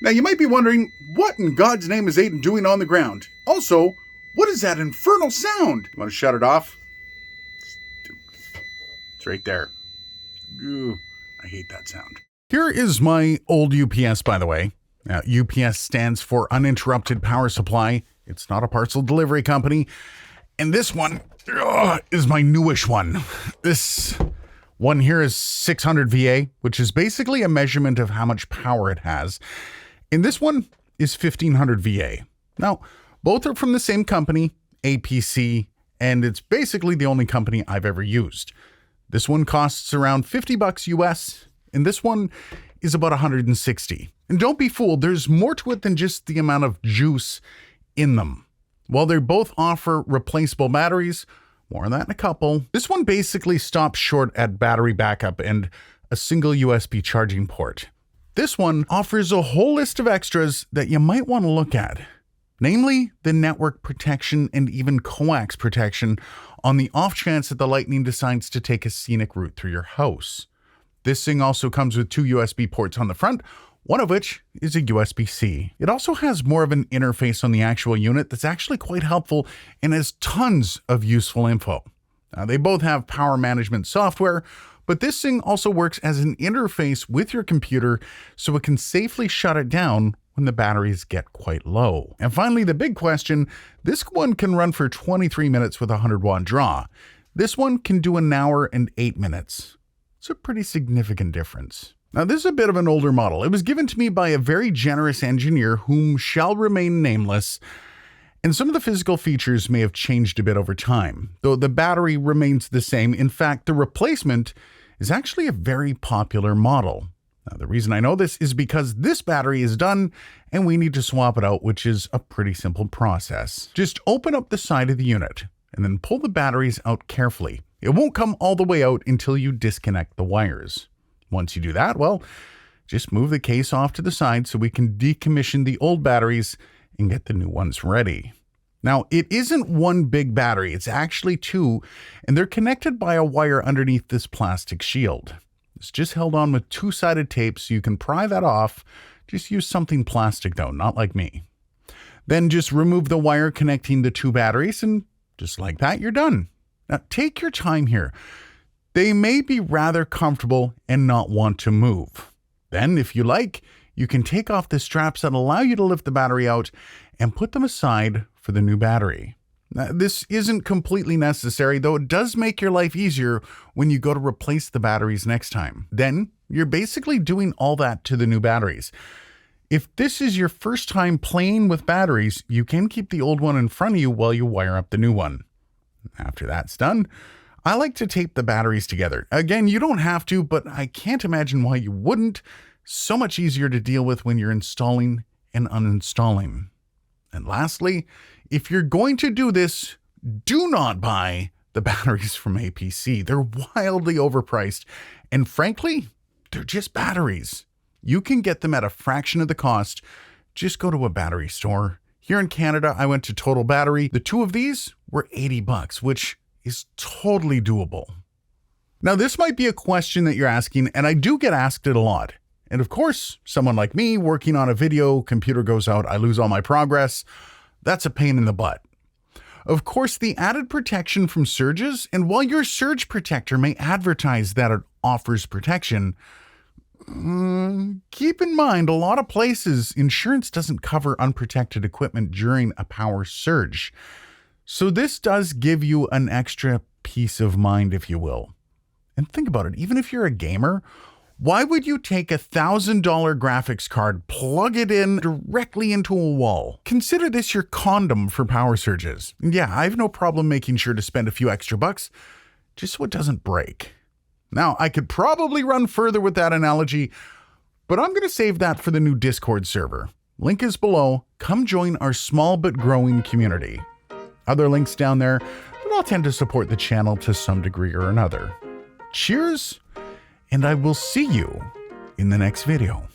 Now you might be wondering, what in God's name is Aiden doing on the ground? Also, what is that infernal sound? You want to shut it off? It's right there. Ew, I hate that sound. Here is my old UPS, by the way. Now, UPS stands for Uninterrupted Power Supply. It's not a parcel delivery company. And this one is my newish one. This one here is 600 VA, which is basically a measurement of how much power it has. And this one is 1500 VA. Now, both are from the same company, APC, and it's basically the only company I've ever used. This one costs around $50 US, and this one is about 160. And don't be fooled, there's more to it than just the amount of juice in them. While they both offer replaceable batteries, more on that in a couple, this one basically stops short at battery backup and a single USB charging port. This one offers a whole list of extras that you might want to look at, namely the network protection and even coax protection on the off chance that the lightning decides to take a scenic route through your house. This thing also comes with 2 USB ports on the front, one of which is a USB-C. It also has more of an interface on the actual unit that's actually quite helpful and has tons of useful info. Now, they both have power management software, but this thing also works as an interface with your computer so it can safely shut it down when the batteries get quite low. And finally, the big question, this one can run for 23 minutes with a 100-watt draw. This one can do 1 hour and 8 minutes. It's a pretty significant difference. Now, this is a bit of an older model. It was given to me by a very generous engineer whom shall remain nameless, and some of the physical features may have changed a bit over time, though the battery remains the same. In fact, the replacement is actually a very popular model. Now, the reason I know this is because this battery is done and we need to swap it out, which is a pretty simple process. Just open up the side of the unit and then pull the batteries out carefully. It won't come all the way out until you disconnect the wires. Once you do that, well, just move the case off to the side so we can decommission the old batteries and get the new ones ready. Now, it isn't one big battery, it's actually 2, and they're connected by a wire underneath this plastic shield. It's just held on with 2-sided tape so you can pry that off. Just use something plastic though, not like me. Then just remove the wire connecting the 2 batteries, and just like that, you're done. Now, take your time here. They may be rather comfortable and not want to move. Then, if you like, you can take off the straps that allow you to lift the battery out and put them aside for the new battery. Now, this isn't completely necessary, though it does make your life easier when you go to replace the batteries next time. Then, you're basically doing all that to the new batteries. If this is your first time playing with batteries, you can keep the old one in front of you while you wire up the new one. After that's done, I like to tape the batteries together. Again, you don't have to, but I can't imagine why you wouldn't. So much easier to deal with when you're installing and uninstalling. And lastly, if you're going to do this, do not buy the batteries from APC. They're wildly overpriced, and frankly, they're just batteries. You can get them at a fraction of the cost. Just go to a battery store. Here in Canada, I went to Total Battery. The 2 of these were $80, which is totally doable. Now, this might be a question that you're asking, and I do get asked it a lot. And of course, someone like me working on a video, computer goes out, I lose all my progress. That's a pain in the butt. Of course, the added protection from surges, and while your surge protector may advertise that it offers protection, keep in mind a lot of places, insurance doesn't cover unprotected equipment during a power surge. So this does give you an extra peace of mind, if you will. And think about it, even if you're a gamer, why would you take $1,000 graphics card, plug it in directly into a wall? Consider this your condom for power surges. And yeah, I have no problem making sure to spend a few extra bucks, just so it doesn't break. Now, I could probably run further with that analogy, but I'm going to save that for the new Discord server. Link is below. Come join our small but growing community. Other links down there that all tend to support the channel to some degree or another. Cheers! And I will see you in the next video.